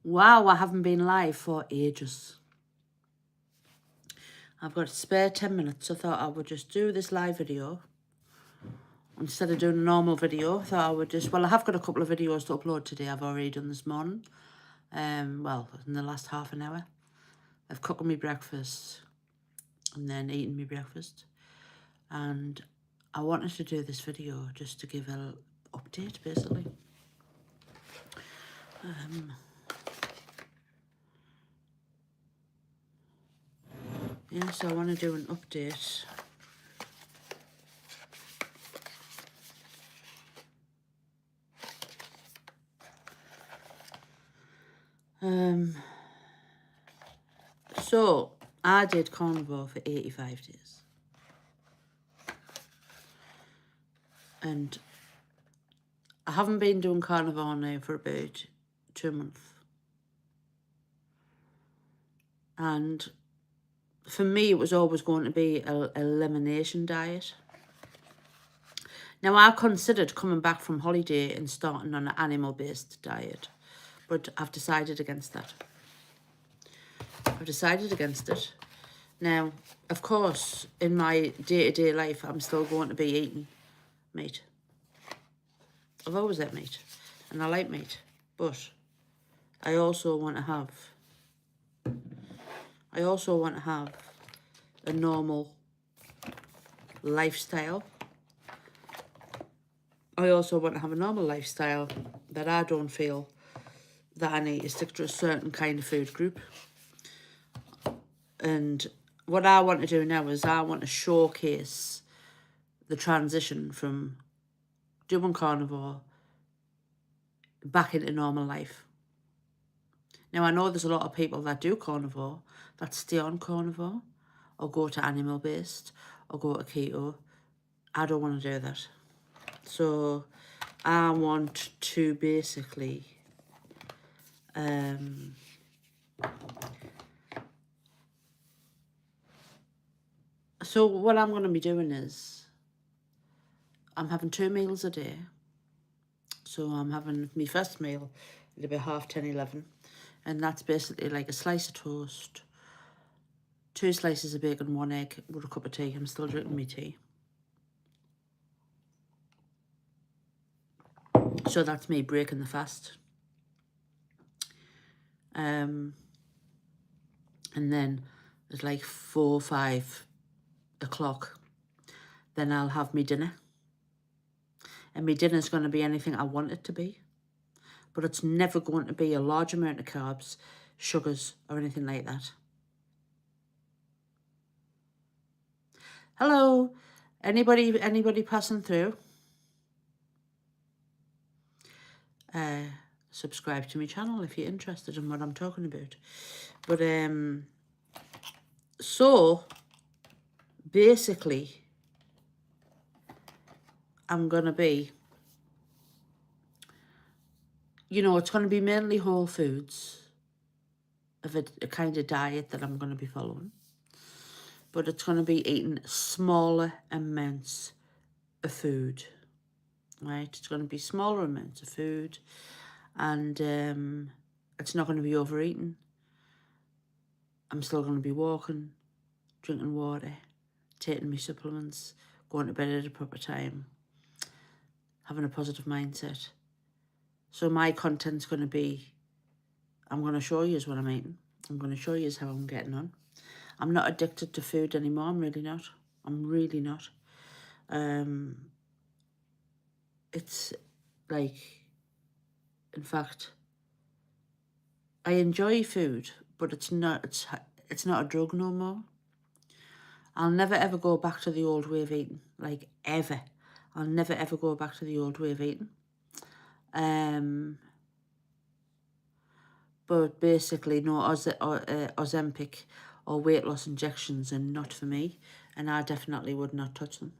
Wow, I haven't been live for ages. I've got a spare 10 minutes. I thought I would just do this live video. Instead of doing a normal video, I thought I would just... Well, I have got a couple of videos to upload today. I've already done this morning. Well, in the last half an hour. I've cooked me breakfast and then eaten me breakfast. And I wanted to do this video just to give an update, basically. Yeah, so I want to do an update. So I did carnivore for 85 days. And I haven't been doing carnivore now for about 2 months. And for me, it was always going to be an elimination diet. Now, I considered coming back from holiday and starting on an animal-based diet, but I've decided against that. I've decided against it. Now, of course, in my day-to-day life, I'm still going to be eating meat. I've always ate meat, and I like meat, but I also want to have a normal lifestyle. I also want to have a normal lifestyle that I don't feel that I need to stick to a certain kind of food group. And what I want to do now is I want to showcase the transition from doing carnivore back into normal life. Now, I know there's a lot of people that do carnivore, that stay on carnivore, or go to animal-based, or go to keto. I don't want to do that. So I want to basically so what I'm going to be doing is I'm having 2 meals a day. So I'm having my first meal at about 10:30, 11. And that's basically like a slice of toast, 2 slices of bacon, 1 egg with a cup of tea. I'm still drinking my tea. So that's me breaking the fast. And then at like 4 or 5 o'clock, then I'll have my dinner. And my dinner's going to be anything I want it to be. But it's never going to be a large amount of carbs, sugars, or anything like that. Hello, anybody passing through? Subscribe to my channel if you're interested in what I'm talking about. But so basically I'm gonna be, it's gonna be mainly whole foods of a kind of diet that I'm gonna be following. But it's gonna be eating smaller amounts of food. Right? It's gonna be smaller amounts of food, and it's not gonna be overeating. I'm still gonna be walking, drinking water, taking my supplements, going to bed at a proper time, having a positive mindset. So my content's going to be, I'm going to show you what I'm eating. I'm going to show you how I'm getting on. I'm not addicted to food anymore. I'm really not. I'm really not. It's like, in fact, I enjoy food, but it's not a drug no more. I'll never ever go back to the old way of eating, like ever. I'll never ever go back to the old way of eating. But basically, no Ozempic or weight loss injections are not for me, and I definitely would not touch them.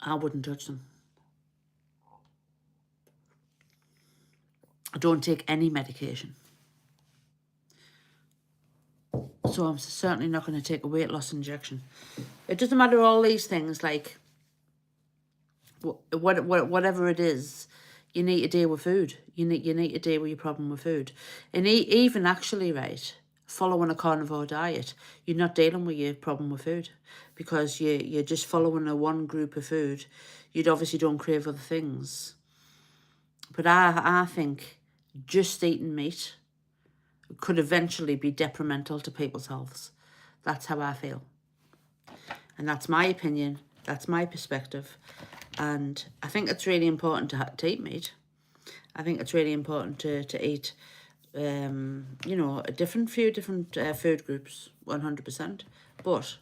I wouldn't touch them. I don't take any medication. So I'm certainly not going to take a weight loss injection. It doesn't matter all these things, like whatever it is, you need to deal with food. You need to deal with your problem with food. And even actually, right, following a carnivore diet, you're not dealing with your problem with food, because you're just following a one group of food. You'd obviously don't crave other things. But I think just eating meat could eventually be detrimental to people's healths. That's how I feel. And that's my opinion. That's my perspective. And I think it's really important to eat meat. I think it's really important to eat, you know, a few different food groups, 100%. But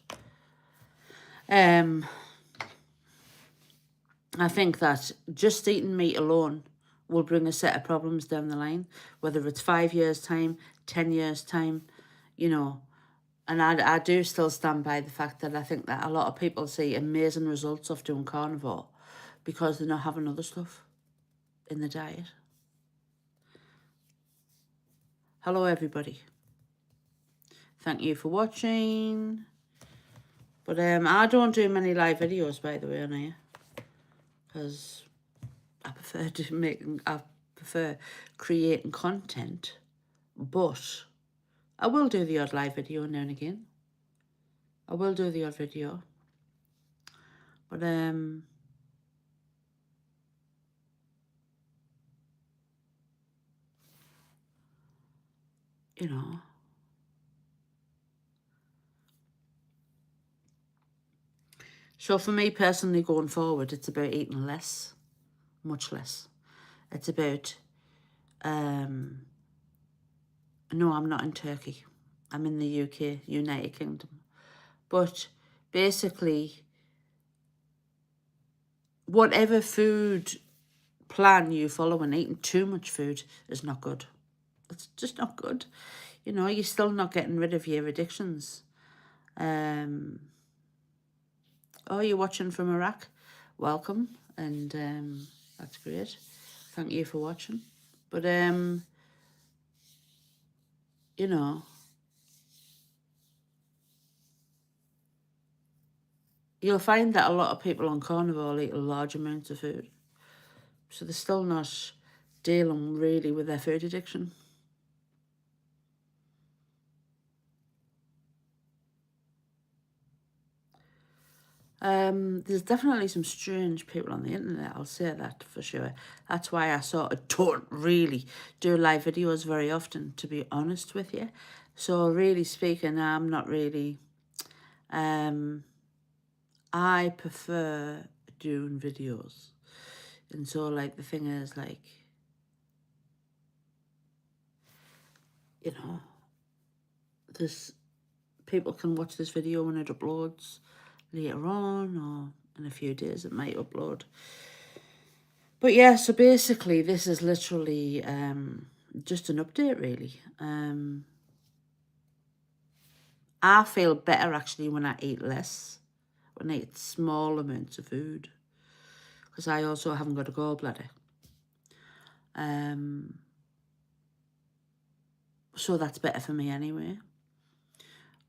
I think that just eating meat alone will bring a set of problems down the line, whether it's 5 years' time, 10 years' time, you know. And I do still stand by the fact that I think that a lot of people see amazing results of doing carnivore because they're not having other stuff in the diet. Hello, everybody. Thank you for watching. But I don't do many live videos, by the way, on here, because I prefer creating content. But I will do the odd live video now and again. I will do the odd video. But you know, so for me personally, going forward, it's about eating less, much less. It's about no, I'm not in Turkey. I'm in the UK, United Kingdom. But basically, whatever food plan you follow, and eating too much food is not good. It's just not good. You know, you're still not getting rid of your addictions. Oh, you're watching from Iraq? Welcome. And that's great. Thank you for watching. But, you know, you'll find that a lot of people on carnivore eat a large amounts of food. So they're still not dealing really with their food addiction. There's definitely some strange people on the internet, I'll say that for sure. That's why I sort of don't really do live videos very often, to be honest with you. So really speaking, I'm not really... I prefer doing videos. And so, like, the thing is, like, you know, this people can watch this video when it uploads later on, or in a few days it might upload. But yeah, so basically this is literally just an update, really. I feel better actually when I eat less, when I eat small amounts of food, because I also haven't got a gallbladder. So that's better for me anyway.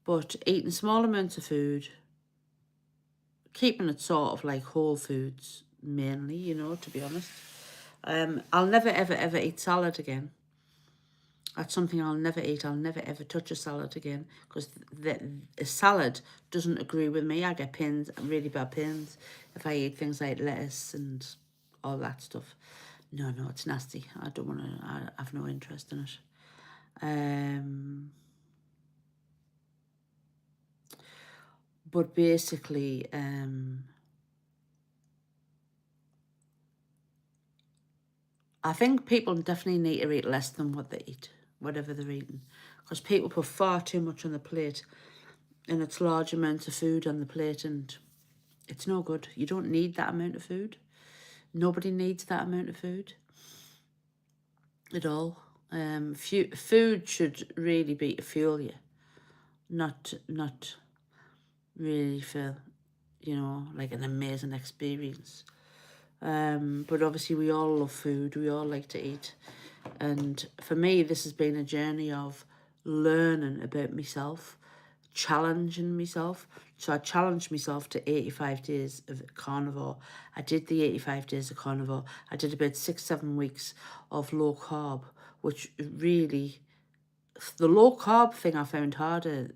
But eating small amounts of food, keeping it sort of like whole foods mainly, you know, to be honest. I'll never, ever, ever eat salad again. That's something I'll never eat. I'll never, ever touch a salad again, because a salad doesn't agree with me. I get pains, really bad pains, if I eat things like lettuce and all that stuff. No, it's nasty. I don't want to, I have no interest in it. But basically, I think people definitely need to eat less than what they eat, whatever they're eating. Because people put far too much on the plate, and it's large amounts of food on the plate, and it's no good. You don't need that amount of food. Nobody needs that amount of food at all. Food should really be to fuel you, not really for, you know, like an amazing experience. But obviously we all love food. We all like to eat. And for me, this has been a journey of learning about myself, challenging myself, So I challenged myself to 85 days of carnivore. I did the 85 days of carnivore. I did about 6-7 weeks of low carb, which really, the low carb thing I found harder.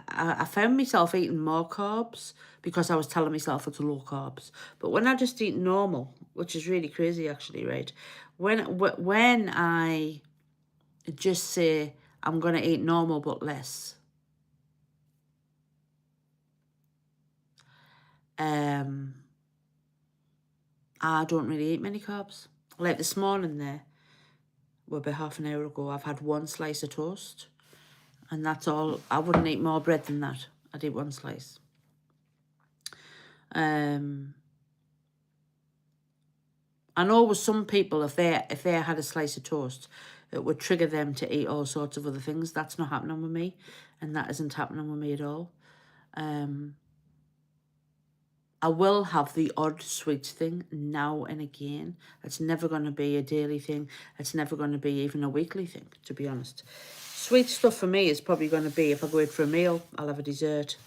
I found myself eating more carbs because I was telling myself it's low carbs. But when I just eat normal, which is really crazy actually, right? When I just say I'm going to eat normal but less, I don't really eat many carbs. Like this morning there, well, about half an hour ago, I've had one slice of toast. And that's all. I wouldn't eat more bread than that. I'd eat one slice. I know with some people, if they had a slice of toast, it would trigger them to eat all sorts of other things. That's not happening with me, and that isn't happening with me at all. I will have the odd sweet thing now and again. It's never going to be a daily thing. It's never going to be even a weekly thing, to be honest. Sweet stuff for me is probably going to be if I go out for a meal, I'll have a dessert.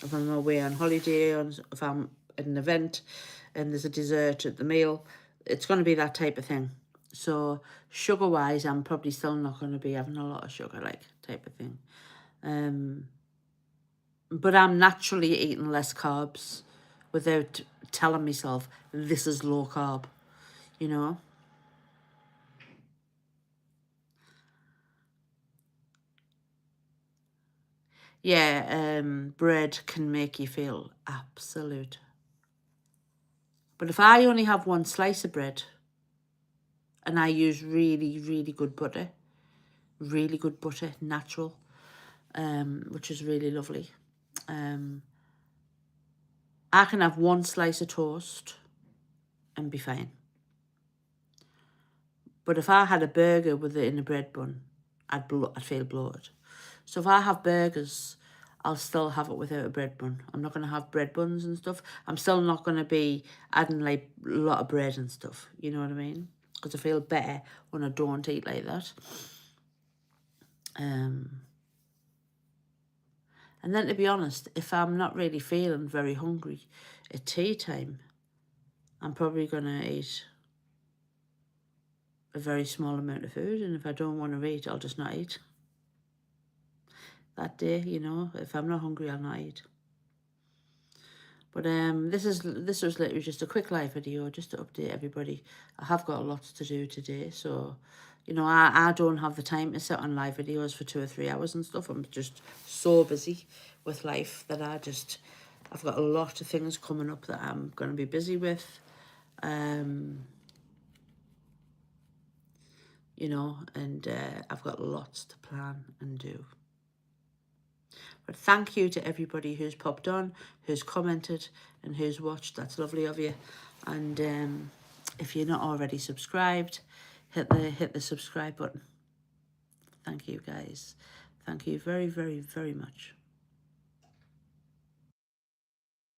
If I'm away on holiday, or if I'm at an event and there's a dessert at the meal, it's going to be that type of thing. So sugar-wise, I'm probably still not going to be having a lot of sugar, like, type of thing. But I'm naturally eating less carbs without telling myself this is low carb, you know? Yeah, bread can make you feel absolute. But if I only have one slice of bread and I use really, really good butter, natural, which is really lovely, I can have one slice of toast and be fine. But if I had a burger with it in a bread bun, I'd feel bloated. So if I have burgers, I'll still have it without a bread bun. I'm not going to have bread buns and stuff. I'm still not going to be adding like a lot of bread and stuff. You know what I mean? Because I feel better when I don't eat like that. And then, to be honest, if I'm not really feeling very hungry at tea time, I'm probably going to eat a very small amount of food. And if I don't want to eat, I'll just not eat that day, you know. If I'm not hungry, I'll not eat. But this was literally just a quick live video just to update everybody. I have got a lot to do today, so you know, I don't have the time to sit on live videos for 2 or 3 hours and stuff. I'm just so busy with life that I've got a lot of things coming up that I'm going to be busy with. You know, and I've got lots to plan and do. But thank you to everybody who's popped on, who's commented and who's watched. That's lovely of you. And if you're not already subscribed, hit the subscribe button. Thank you, guys. Thank you very, very, very much.